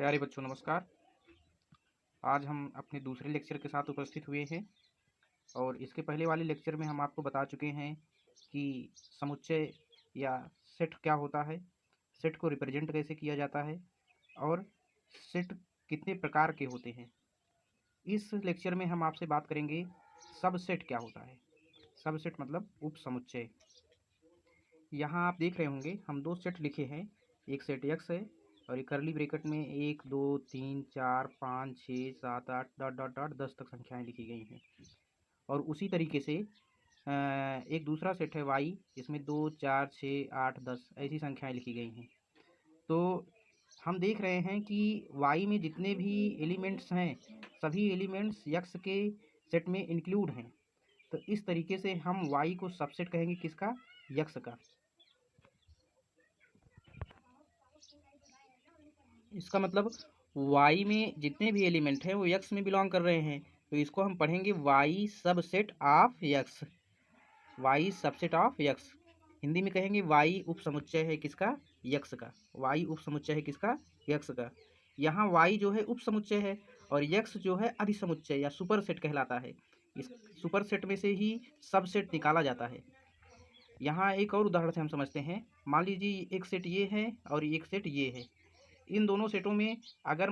प्यारे बच्चों नमस्कार। आज हम अपने दूसरे लेक्चर के साथ उपस्थित हुए हैं और इसके पहले वाले लेक्चर में हम आपको बता चुके हैं कि समुच्चय या सेट क्या होता है, सेट को रिप्रेजेंट कैसे किया जाता है और सेट कितने प्रकार के होते हैं। इस लेक्चर में हम आपसे बात करेंगे सबसेट क्या होता है। सबसेट मतलब उप समुच्चय। यहाँ आप देख रहे होंगे हम दो सेट लिखे हैं, एक सेट एक्स है और एक करली ब्रैकेट में 1 2 3 4 5 6 7 8 डॉट डॉट डॉट 10 तक संख्याएं लिखी गई हैं। और उसी तरीके से एक दूसरा सेट है वाई, इसमें 2 4 6 8 10 ऐसी संख्याएं लिखी गई हैं। तो हम देख रहे हैं कि वाई में जितने भी एलिमेंट्स हैं सभी एलिमेंट्स यक्स के सेट में इंक्लूड हैं। तो इस तरीके से हम वाई को सबसेट कहेंगे किसका, यक्स का। इसका मतलब वाई में जितने भी एलिमेंट हैं वो यक्स में बिलोंग कर रहे हैं, तो इसको हम पढ़ेंगे Y subset of X. Y subset of X Hindi में कहेंगे वाई उप समुच्चय है किसका, यक्स का। वाई उप समुच्चय है किसका, यक्स का। यहाँ वाई जो है उप समुच्चय है और यक्स जो है अधिसमुच्चय या सुपर सेट कहलाता है। इस सुपर सेट में से ही सबसेट निकाला जाता है। यहाँ एक और उदाहरण से हम समझते हैं। मान लीजिए एक सेट ये है और एक सेट ये है। इन दोनों सेटों में अगर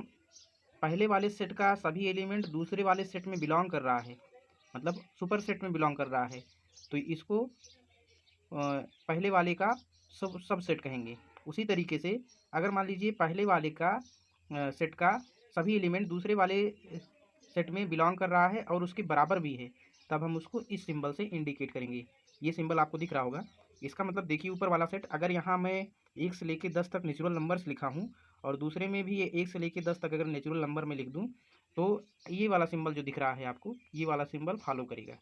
पहले वाले सेट का सभी एलिमेंट दूसरे वाले सेट में बिलोंग कर रहा है, मतलब सुपर सेट में बिलोंग कर रहा है, तो इसको पहले वाले का सब सेट कहेंगे। उसी तरीके से अगर मान लीजिए पहले वाले का सेट का सभी एलिमेंट दूसरे वाले सेट में बिलोंग कर रहा है और उसके बराबर भी है, तब हम उसको इस सिंबल से इंडिकेट करेंगे। ये सिंबल आपको दिख रहा होगा। इसका मतलब देखिए ऊपर वाला सेट, अगर यहाँ मैं 1 से लेकर 10 तक नेचुरल नंबर्स लिखा हूँ और दूसरे में भी ये 1 से लेकर 10 तक अगर नेचुरल नंबर में लिख दूँ, तो ये वाला सिंबल जो दिख रहा है आपको, ये वाला सिंबल फॉलो करेगा।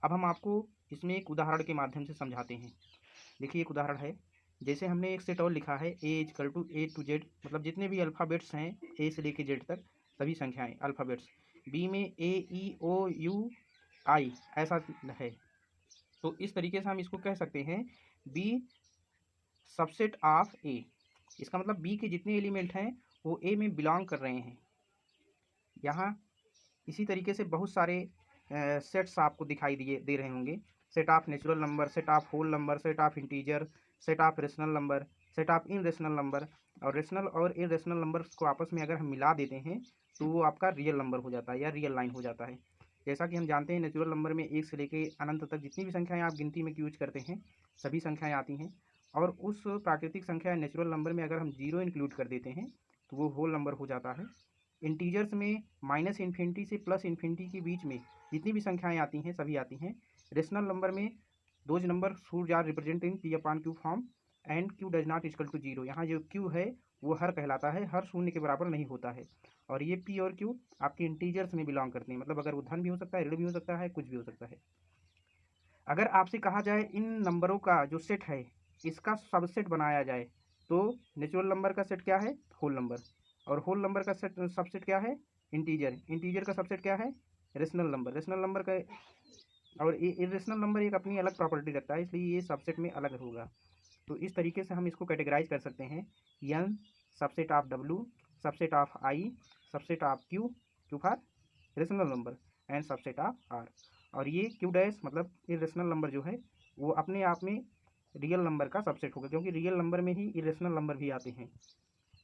अब हम आपको इसमें एक उदाहरण के माध्यम से समझाते हैं। देखिए एक उदाहरण है, जैसे हमने एक सेट और लिखा है A=A to Z, मतलब जितने भी अल्फ़ाबेट्स हैं ए से लेकर जेड तक सभी संख्याएं अल्फ़ाबेट्स। बी में A E O U I ऐसा है। तो इस तरीके से हम इसको कह सकते हैं बी सबसेट ऑफ ए। इसका मतलब बी के जितने एलिमेंट हैं वो ए में बिलोंग कर रहे हैं। यहाँ इसी तरीके से बहुत सारे सेट्स आपको दिखाई दे रहे होंगे। Set of natural number, set of whole number, set of integer, set of rational number, set of irrational number. और रेशनल और इनरेशनल नंबर्स को आपस में अगर हम मिला देते हैं तो वो आपका रियल नंबर हो जाता है या रियल लाइन हो जाता है। जैसा कि हम जानते हैं नेचुरल नंबर में 1 से लेकर अनंत तक जितनी भी संख्याएं आप गिनती में यूज करते हैं सभी संख्याएं आती हैं। और उस प्राकृतिक संख्या नेचुरल नंबर में अगर हम 0 इंक्लूड कर देते हैं तो वो होल नंबर हो जाता है। इंटीजर्स में माइनस इन्फिनिटी से प्लस इन्फिनिटी के बीच में जितनी भी संख्याएं आती हैं सभी आती हैं। रेशनल नंबर में those number should are represent in P/Q form and Q does not equal to 0। यहाँ जो Q है वो हर कहलाता है, हर शून्य के बराबर नहीं होता है। और ये P और Q आपके इंटीजर्स में बिलोंग करते हैं, मतलब अगर वो धन भी हो सकता है, ऋण भी हो सकता है, कुछ भी हो सकता है। अगर आपसे कहा जाए इन नंबरों का जो सेट है इसका सबसेट बनाया जाए, तो नेचुरल नंबर का सेट क्या है, होल नंबर। और होल नंबर का सेट सबसेट क्या है, इंटीजर। इंटीजर का सबसेट क्या है, रेशनल नंबर। रेशनल नंबर का और इरेशनल नंबर एक अपनी अलग प्रॉपर्टी रखता है, इसलिए ये सबसेट में अलग होगा। तो इस तरीके से हम इसको कैटेगराइज कर सकते हैं। N subset of W, subset of I, subset of Q, Q for rational number, and subset of R. और ये क्यू डैश मतलब इरेशनल नंबर जो है वो अपने आप में रियल नंबर का सबसेट होगा, क्योंकि रियल नंबर में ही इरेशनल नंबर भी आते हैं।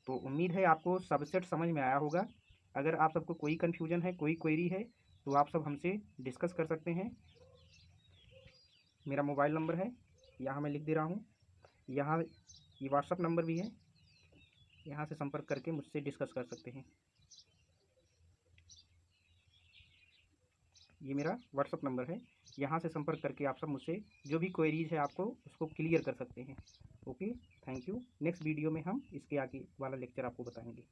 तो उम्मीद है आपको सबसेट समझ में आया होगा। अगर आप सबको कोई कन्फ्यूजन है, कोई क्वेरी है, तो आप सब हमसे डिस्कस कर सकते हैं। मेरा मोबाइल नंबर है, यहाँ मैं लिख दे रहा हूँ। यहाँ ये व्हाट्सअप नंबर भी है, यहाँ से संपर्क करके मुझसे डिस्कस कर सकते हैं। ये मेरा व्हाट्सअप नंबर है, यहाँ से संपर्क करके आप सब मुझसे जो भी क्वेरीज है आपको उसको क्लियर कर सकते हैं। Okay, thank you. Next video में हम इसके आगे वाला लेक्चर आपको बताएंगे।